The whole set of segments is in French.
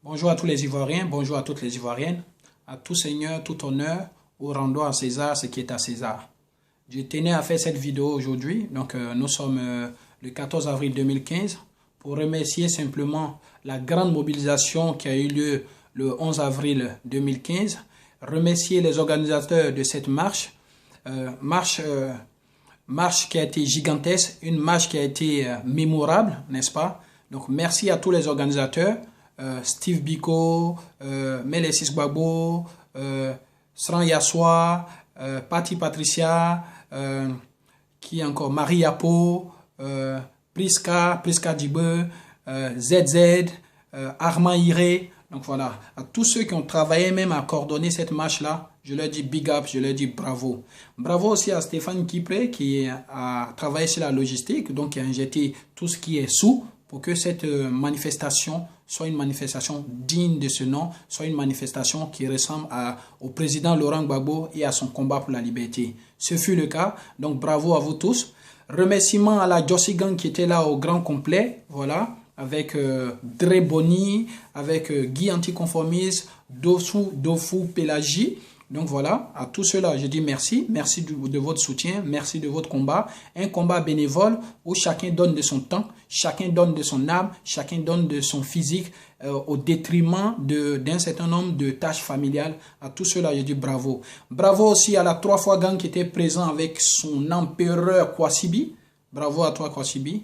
Bonjour à tous les Ivoiriens, bonjour à toutes les Ivoiriennes, à tout seigneur, tout honneur, ou rendons à César ce qui est à César. Je tenais à faire cette vidéo aujourd'hui, donc nous sommes le 14 avril 2015, pour remercier simplement la grande mobilisation qui a eu lieu le 11 avril 2015, remercier les organisateurs de cette marche, marche qui a été gigantesque, une marche qui a été mémorable, n'est-ce pas? Donc merci à tous les organisateurs, Steve Biko, Melesis Gbagbo, Sran Yassoua, Patti Patricia, qui encore, Marie Yapo, Priska Dibe, ZZ, Armand Iré. Donc voilà, à tous ceux qui ont travaillé même à coordonner cette marche-là, je leur dis big up, je leur dis bravo. Bravo aussi à Stéphane Kipré qui a travaillé sur la logistique, donc qui a injecté tout ce qui est sous pour que cette manifestation soit une manifestation digne de ce nom, soit une manifestation qui ressemble au président Laurent Gbagbo et à son combat pour la liberté. Ce fut le cas, donc bravo à vous tous. Remerciements à la Jossi Gang qui était là au grand complet, voilà, avec Dre Boni, avec Guy Anticonformiste, Dofu Pelagie. Donc voilà, à tous ceux-là, je dis merci. Merci de votre soutien, merci de votre combat. Un combat bénévole où chacun donne de son temps, chacun donne de son âme, chacun donne de son physique au détriment d'un certain nombre de tâches familiales. À tous ceux-là, je dis bravo. Bravo aussi à la 3 fois gang qui était présent avec son empereur Kwasibi. Bravo à toi Kwasibi.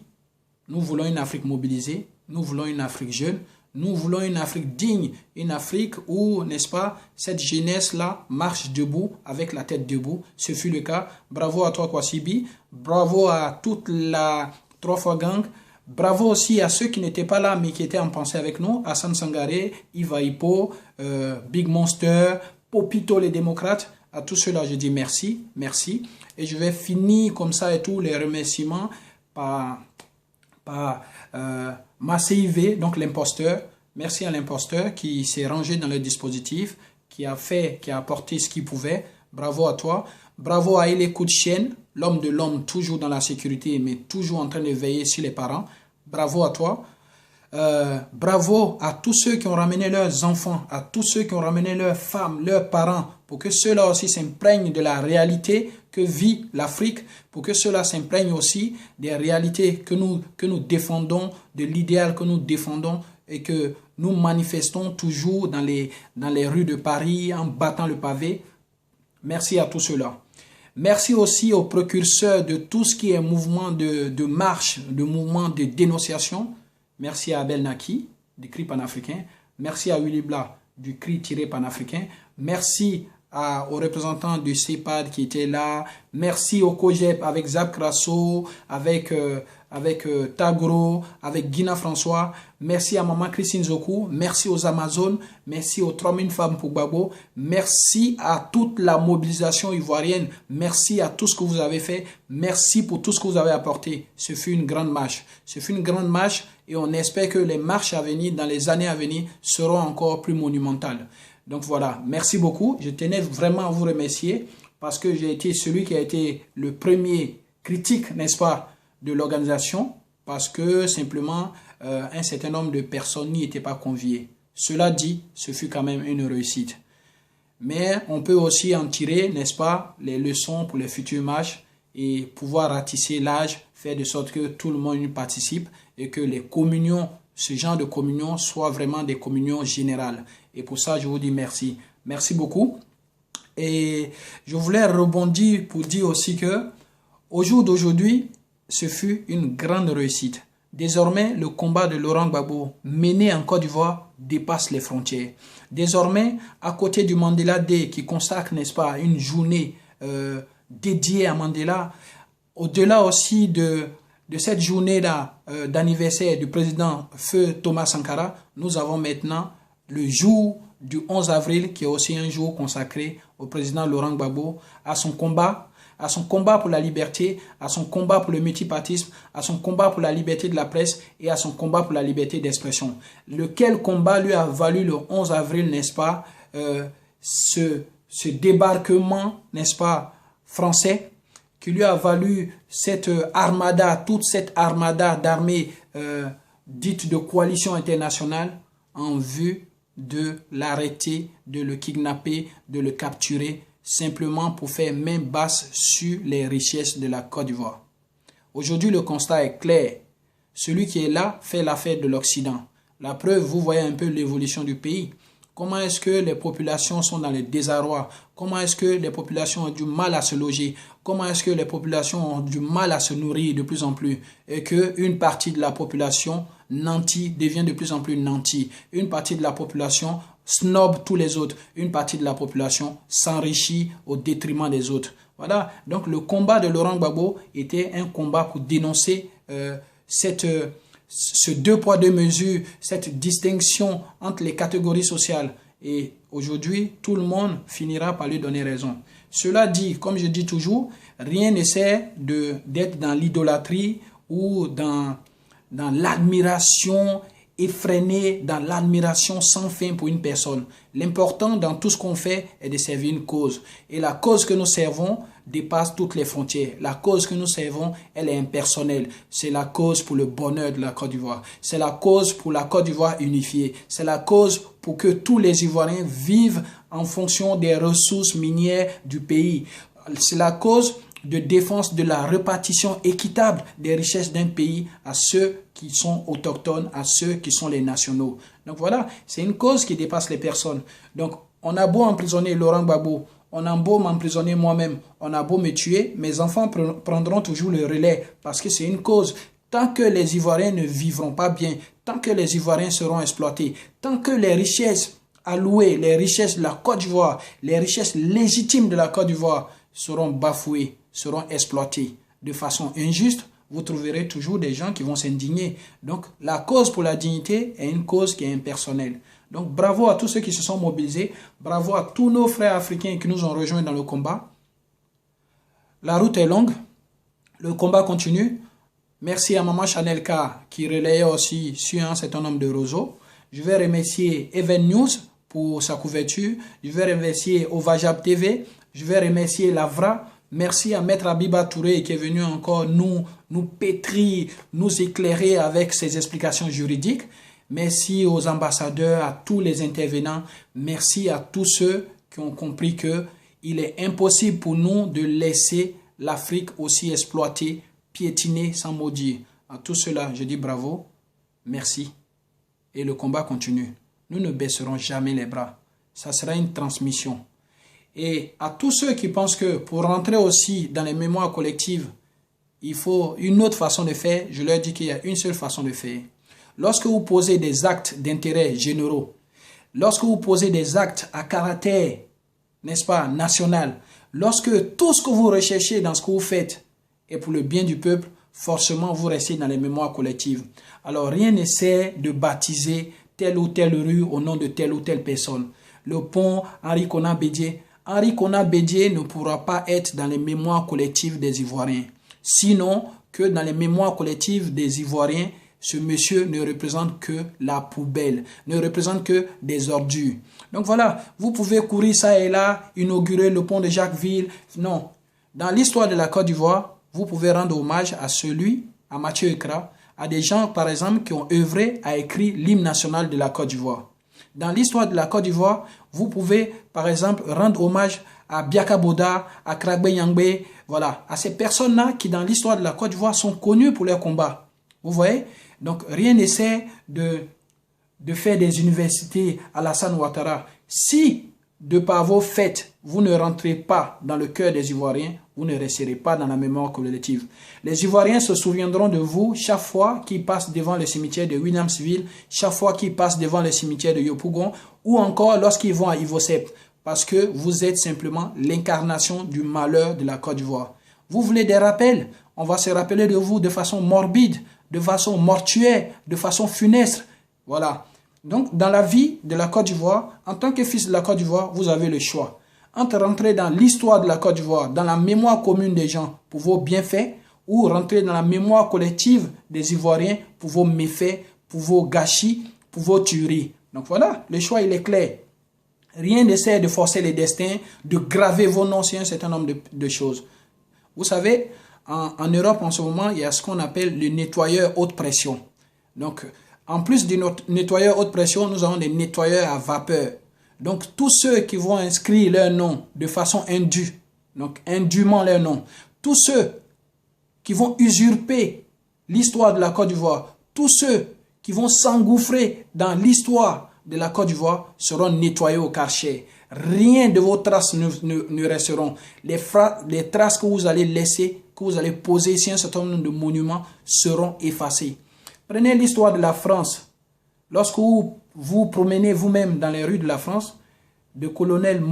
Nous voulons une Afrique mobilisée, nous voulons une Afrique jeune, nous voulons une Afrique digne, une Afrique où, n'est-ce pas, cette jeunesse-là marche debout, avec la tête debout. Ce fut le cas. Bravo à toi, Kwasibi. Bravo à toute la 3 fois gang. Bravo aussi à ceux qui n'étaient pas là, mais qui étaient en pensée avec nous. Hassan Sangaré, Iva Hippo, Big Monster, Popito les démocrates. À tous ceux-là, je dis merci, merci. Et je vais finir comme ça et tous les remerciements par Massé donc l'imposteur. Merci à l'imposteur qui s'est rangé dans le dispositif, qui a apporté ce qu'il pouvait. Bravo à toi. Bravo à Ele Koutchen, l'homme de l'homme, toujours dans la sécurité, mais toujours en train de veiller sur les parents. Bravo à toi. Bravo à tous ceux qui ont ramené leurs enfants, à tous ceux qui ont ramené leurs femmes, leurs parents, pour que ceux-là aussi s'imprègnent de la réalité que vit l'Afrique, pour que ceux-là s'imprègnent aussi des réalités que nous défendons, de l'idéal que nous défendons et que nous manifestons toujours dans les rues de Paris en battant le pavé. Merci à tous ceux-là. Merci aussi aux précurseurs de tout ce qui est mouvement de marche, de mouvement de dénonciation. Merci à Abel Naki, du cri panafricain. Merci à Willy Bla, du cri tiré panafricain. Merci aux représentants du CEPAD qui étaient là. Merci au COGEP avec Zab Krasso, avec Tagro, avec Guina François. Merci à Maman Christine Zokou. Merci aux Amazones. Merci aux 3000 femmes pour Gbagbo. Merci à toute la mobilisation ivoirienne. Merci à tout ce que vous avez fait. Merci pour tout ce que vous avez apporté. Ce fut une grande marche. Ce fut une grande marche et on espère que les marches à venir, dans les années à venir, seront encore plus monumentales. Donc voilà, merci beaucoup. Je tenais vraiment à vous remercier parce que j'ai été celui qui a été le premier critique, n'est-ce pas, de l'organisation parce que simplement un certain nombre de personnes n'y étaient pas conviées. Cela dit, ce fut quand même une réussite. Mais on peut aussi en tirer, n'est-ce pas, les leçons pour les futures marches et pouvoir ratisser l'âge, faire de sorte que tout le monde y participe et que les communions, ce genre de communion soient vraiment des communions générales. Et pour ça, je vous dis merci. Merci beaucoup. Et je voulais rebondir pour dire aussi que au jour d'aujourd'hui, ce fut une grande réussite. Désormais, le combat de Laurent Gbagbo mené en Côte d'Ivoire dépasse les frontières. Désormais, à côté du Mandela Day qui consacre, n'est-ce pas, une journée dédiée à Mandela, au-delà aussi de cette journée-là d'anniversaire du président Feu Thomas Sankara, nous avons maintenant le jour du 11 avril qui est aussi un jour consacré au président Laurent Gbagbo, à son combat pour la liberté, à son combat pour le multipartisme, à son combat pour la liberté de la presse et à son combat pour la liberté d'expression. Lequel combat lui a valu le 11 avril, n'est-ce pas, ce débarquement, n'est-ce pas, français, qui lui a valu cette armada, toute cette armada d'armées dites de coalition internationale en vue de l'arrêter, de le kidnapper, de le capturer, simplement pour faire main basse sur les richesses de la Côte d'Ivoire. Aujourd'hui, le constat est clair. Celui qui est là fait l'affaire de l'Occident. La preuve, vous voyez un peu l'évolution du pays. Comment est-ce que les populations sont dans le désarroi? Comment est-ce que les populations ont du mal à se loger? Comment est-ce que les populations ont du mal à se nourrir de plus en plus? Et qu'une partie de la population nantie devient de plus en plus nantie. Une partie de la population snob tous les autres. Une partie de la population s'enrichit au détriment des autres. Voilà. Donc le combat de Laurent Gbagbo était un combat pour dénoncer ce deux poids deux mesures, cette distinction entre les catégories sociales. Et aujourd'hui, tout le monde finira par lui donner raison. Cela dit, comme je dis toujours, rien ne sert d'être dans l'idolâtrie ou dans l'admiration effrénée, dans l'admiration sans fin pour une personne. L'important dans tout ce qu'on fait est de servir une cause. Et la cause que nous servons dépasse toutes les frontières. La cause que nous servons, elle est impersonnelle. C'est la cause pour le bonheur de la Côte d'Ivoire. C'est la cause pour la Côte d'Ivoire unifiée. C'est la cause pour que tous les Ivoiriens vivent en fonction des ressources minières du pays. C'est la cause de défense de la répartition équitable des richesses d'un pays à ceux qui sont autochtones, à ceux qui sont les nationaux. Donc voilà, c'est une cause qui dépasse les personnes. Donc on a beau emprisonner Laurent Gbagbo, on a beau m'emprisonner moi-même, on a beau me tuer, mes enfants prendront toujours le relais parce que c'est une cause. Tant que les Ivoiriens ne vivront pas bien, tant que les Ivoiriens seront exploités, tant que les richesses allouées, les richesses de la Côte d'Ivoire, les richesses légitimes de la Côte d'Ivoire seront bafouées, seront exploitées de façon injuste, vous trouverez toujours des gens qui vont s'indigner. Donc, la cause pour la dignité est une cause qui est impersonnelle. Donc, bravo à tous ceux qui se sont mobilisés. Bravo à tous nos frères africains qui nous ont rejoints dans le combat. La route est longue. Le combat continue. Merci à Maman Chanel K qui relayait aussi sur un certain nombre de réseaux. Je vais remercier Even News pour sa couverture. Je vais remercier Ovajab TV. Je vais remercier Lavra. Merci à Maître Abiba Touré qui est venu encore nous pétrir, nous éclairer avec ses explications juridiques. Merci aux ambassadeurs, à tous les intervenants. Merci à tous ceux qui ont compris qu'il est impossible pour nous de laisser l'Afrique aussi exploitée, piétinée sans mot dire. À tout cela, je dis bravo, merci. Et le combat continue. Nous ne baisserons jamais les bras. Ça sera une transmission. Et à tous ceux qui pensent que pour rentrer aussi dans les mémoires collectives, il faut une autre façon de faire, je leur dis qu'il y a une seule façon de faire. Lorsque vous posez des actes d'intérêt généraux, lorsque vous posez des actes à caractère, n'est-ce pas, national, lorsque tout ce que vous recherchez dans ce que vous faites est pour le bien du peuple, forcément vous restez dans les mémoires collectives. Alors rien ne sert de baptiser telle ou telle rue au nom de telle ou telle personne. Le pont Henri Konan Bédié ne pourra pas être dans les mémoires collectives des Ivoiriens. Sinon que dans les mémoires collectives des Ivoiriens, ce monsieur ne représente que la poubelle, ne représente que des ordures. Donc voilà, vous pouvez courir ça et là, inaugurer le pont de Jacquesville. Non, dans l'histoire de la Côte d'Ivoire, vous pouvez rendre hommage à à Mathieu Ekra, à des gens par exemple qui ont œuvré à écrire l'hymne national de la Côte d'Ivoire. Dans l'histoire de la Côte d'Ivoire, vous pouvez par exemple rendre hommage à Biaka Boda, à Kragbe Yangbe, voilà, à ces personnes-là qui dans l'histoire de la Côte d'Ivoire sont connues pour leur combat. Vous voyez? Donc rien n'essaie de faire des universités à Alassane Ouattara. Si, de par vos faits, vous ne rentrez pas dans le cœur des Ivoiriens, vous ne resterez pas dans la mémoire collective. Les Ivoiriens se souviendront de vous chaque fois qu'ils passent devant le cimetière de Williamsville, chaque fois qu'ils passent devant le cimetière de Yopougon, ou encore lorsqu'ils vont à Ivosep, parce que vous êtes simplement l'incarnation du malheur de la Côte d'Ivoire. Vous voulez des rappels? On va se rappeler de vous de façon morbide, de façon mortuaire, de façon funeste. Voilà. Donc, dans la vie de la Côte d'Ivoire, en tant que fils de la Côte d'Ivoire, vous avez le choix. Entre rentrer dans l'histoire de la Côte d'Ivoire, dans la mémoire commune des gens pour vos bienfaits, ou rentrer dans la mémoire collective des Ivoiriens pour vos méfaits, pour vos gâchis, pour vos tueries. Donc voilà, le choix il est clair. Rien n'essaie de forcer les destins, de graver vos noms sur un certain nombre de choses. Vous savez, en Europe en ce moment, il y a ce qu'on appelle le nettoyeur haute pression. Donc, En plus du nettoyeur haute pression, nous avons des nettoyeurs à vapeur. Donc, tous ceux qui vont inscrire leur nom de façon indue, donc indûment leur nom, tous ceux qui vont usurper l'histoire de la Côte d'Ivoire, tous ceux qui vont s'engouffrer dans l'histoire de la Côte d'Ivoire seront nettoyés au Karcher. Rien de vos traces ne resteront. Les traces que vous allez laisser, que vous allez poser ici, un certain nombre de monuments seront effacés. Prenez l'histoire de la France. Lorsque vous vous promenez vous-même dans les rues de la France, de colonel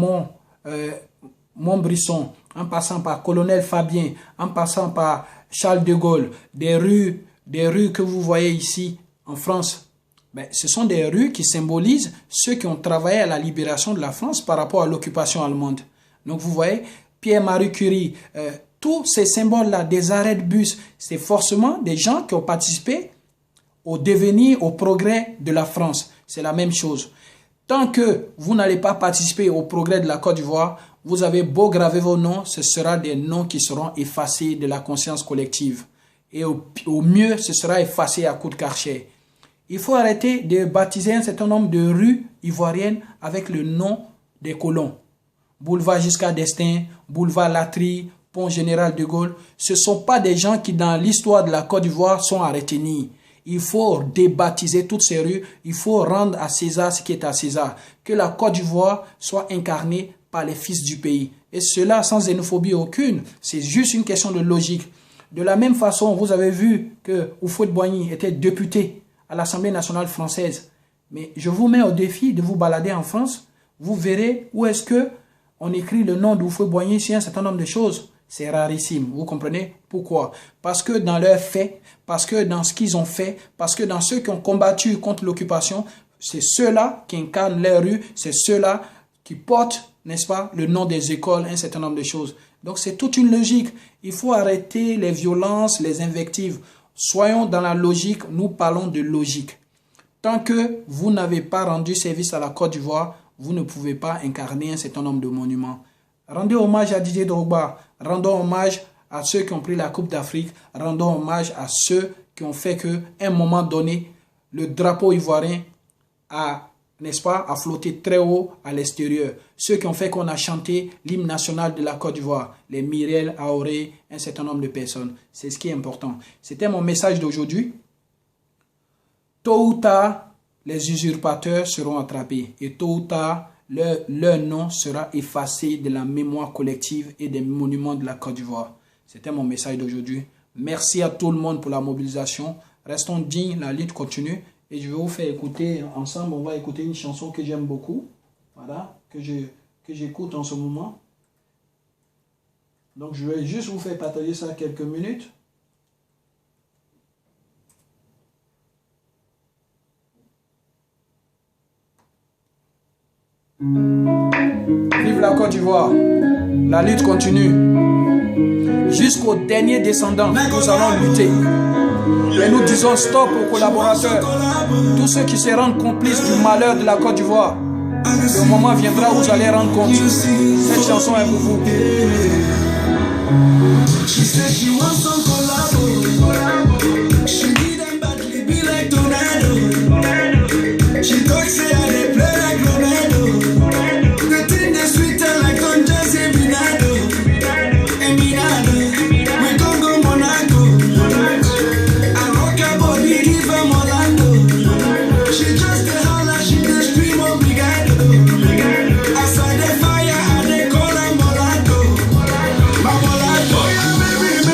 Montbrisson, en passant par colonel Fabien, en passant par Charles de Gaulle, des rues que vous voyez ici en France, ce sont des rues qui symbolisent ceux qui ont travaillé à la libération de la France par rapport à l'occupation allemande. Donc vous voyez, Pierre-Marie Curie, tous ces symboles-là, des arrêts de bus, c'est forcément des gens qui ont participé au devenir, au progrès de la France. C'est la même chose. Tant que vous n'allez pas participer au progrès de la Côte d'Ivoire, vous avez beau graver vos noms, ce sera des noms qui seront effacés de la conscience collective. Et au mieux, ce sera effacé à coup de Karcher. Il faut arrêter de baptiser un certain nombre de rues ivoiriennes avec le nom des colons. Boulevard Giscard d'Estaing, boulevard Latry, pont Général de Gaulle. Ce ne sont pas des gens qui, dans l'histoire de la Côte d'Ivoire, sont à retenir. Il faut débaptiser toutes ces rues. Il faut rendre à César ce qui est à César. Que la Côte d'Ivoire soit incarnée par les fils du pays. Et cela sans xénophobie aucune. C'est juste une question de logique. De la même façon, vous avez vu que Houphouët-Boigny était député à l'Assemblée nationale française. Mais je vous mets au défi de vous balader en France. Vous verrez où est-ce que on écrit le nom d'Houphouët-Boigny sur un certain nombre de choses. C'est rarissime. Vous comprenez pourquoi? Parce que dans leurs faits, parce que dans ce qu'ils ont fait, parce que dans ceux qui ont combattu contre l'occupation, c'est ceux-là qui incarnent les rues, c'est ceux-là qui portent, n'est-ce pas, le nom des écoles, un certain nombre de choses. Donc c'est toute une logique. Il faut arrêter les violences, les invectives. Soyons dans la logique, nous parlons de logique. Tant que vous n'avez pas rendu service à la Côte d'Ivoire, vous ne pouvez pas incarner un certain nombre de monuments. Rendez hommage à Didier Drogba, rendons hommage à ceux qui ont pris la Coupe d'Afrique, rendons hommage à ceux qui ont fait qu'à un moment donné, le drapeau ivoirien a, n'est-ce pas, a flotté très haut à l'extérieur. Ceux qui ont fait qu'on a chanté l'hymne national de la Côte d'Ivoire, les Myriel, Aoré, un certain nombre de personnes. C'est ce qui est important. C'était mon message d'aujourd'hui. Tôt ou tard, les usurpateurs seront attrapés et tôt ou tard, leur nom sera effacé de la mémoire collective et des monuments de la Côte d'Ivoire. C'était mon message d'aujourd'hui. Merci à tout le monde pour la mobilisation. Restons dignes, la lutte continue. Et je vais vous faire écouter, ensemble, on va écouter une chanson que j'aime beaucoup. Voilà, que j'écoute en ce moment. Donc je vais juste vous faire partager ça quelques minutes. Vive la Côte d'Ivoire. La lutte continue. Jusqu'au dernier descendant, nous allons lutter. Et nous disons stop aux collaborateurs. Tous ceux qui se rendent complices du malheur de la Côte d'Ivoire. Le moment viendra où vous allez rendre compte. Cette chanson est pour vous.